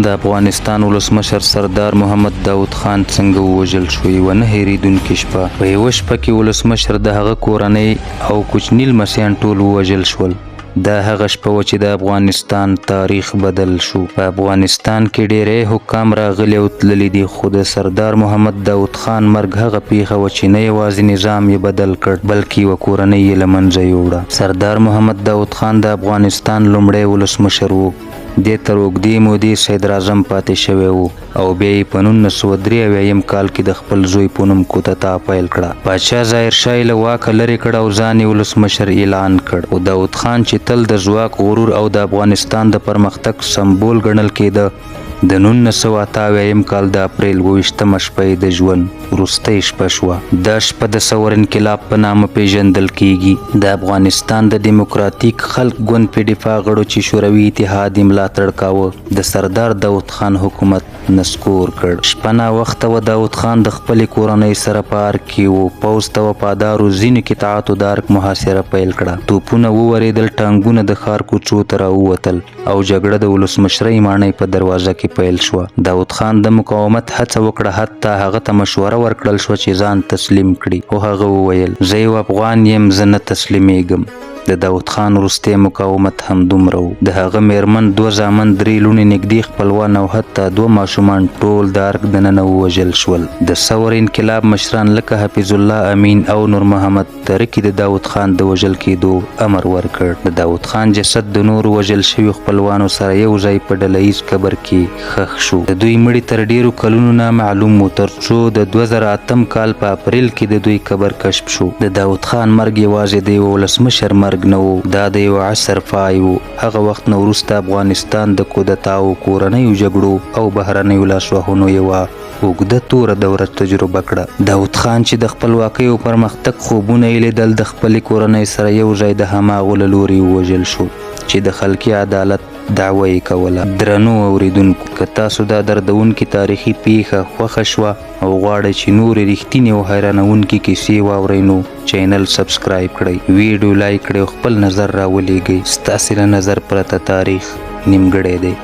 د افغانستان ولسمشر سردار محمد داود خان څنګه ووژل شو؟ یوه نه هېرېدونکې شپه. په یوه شپه کې ولسمشر د هغه کورنۍ او کوچني لمسیان ټول ووژل شول. دا هغه شپه وه چې د افغانستان تاریخ بدل شو. په افغانستان کې ډېری حکام راغلي او تللي دي، خو د سردار محمد داود خان مرګ هغه پیښه وه چې نه یوازې نظام یې بدل کړ بلکې یوه کورنۍ یې له منځه یوړه. سردار محمد داود خان د افغانستان لومړی ولسمشر و. دې تر اوږدې مودې صدر اعظم پاتې شوی و او بیا یې په 1983 کال کې د خپل زوی په نوم کودتا پیل کړه. پاچا ظاهر شاه یې له واکه لرې کړ او ځان یې ولسمشر اعلان کړ. خو داود خان چې تل د ځواک، غرور او د افغانستان د پرمختګ سمبول ګڼل کېده، د 1988 کال د اپریل 28مه شپه یې د ژوند وروستۍ شپه شوه. دا شپه د ثور انقلاب په نامه پیژندل کیږي. د افغانستان د دیموکراتیک خلق ګوند په دفاع غړو چې شوروي اتحاد یې ملاتړ کاوه، د سردار داود خان حکومت نسکور کړ. شپه ناوخته و. داود خان د خپلې کورنۍ سره په ارګ کې و. پوځ ته وفادارو ځینو قطعاتو د ارګ محاصره پیل کړه. توپونه وورېدل، ټانکونه د ښار کوڅو ته راووتل او جګړه د ولسمشرۍ ماڼۍ په دروازه کې پیل شوه. داود خان د مقاومت هڅه وکړه، حتی هغه ته مشوره ورکړل شوه چې ځان تسلیم کړي، خو هغه وویل زه یو افغان یم، زه نه تسلیمیږم. د داود خان وروستی مقاومت همدومره و. د هغه میرمن، 2 زامن، 3 لوڼې، نږدې خپلوان او حتی 2 ماشومان ټول د ارګ دننه ووژل شول. د ثور انقلاب مشران لکه حفیظ الله امین او نور محمد ترکی د داود خان د وژل کېدو امر ورکړ. د داود خان جسد د نورو وژل شوي خپلوانو سره یو ځای په ډله ییز قبر کې ښخ شو. د دوی مړي تر ډېرو کلونو نه معلوم و، ترڅو د 2008 کال په اپریل کې د دوی قبر کشف شو. د داود خان مرګ یوازې د یو ولسمشر مرګ نه و، دا د یو عصر پای و. هغه وخت نه وروسته افغانستان د کودتاو، کورنیو جګړو او بهرنیو لاسوهنو یوه اوږده توره دوره تجربه کړه. داود خان چې د خپلواکۍ او پرمختګ خوبونه یې لیدل، د خپلې کورنۍ سره یو ځای د هماغو له لوري ووژل شو چې د خلقي عدالت دعوه یې کوله. درنو اوریدونکو، که تاسو دا دردونکې تاریخي پیښه خوښه شوه او غواړئ چې نورې رښتینې او حیرانوونکې کیسې واورئ، نو چینل سبسکرایب کړئ، ویډیو لایک کړئ او خپل نظر راولېږئ. ستاسې له نظر پرته تاریخ نیمګړی دی.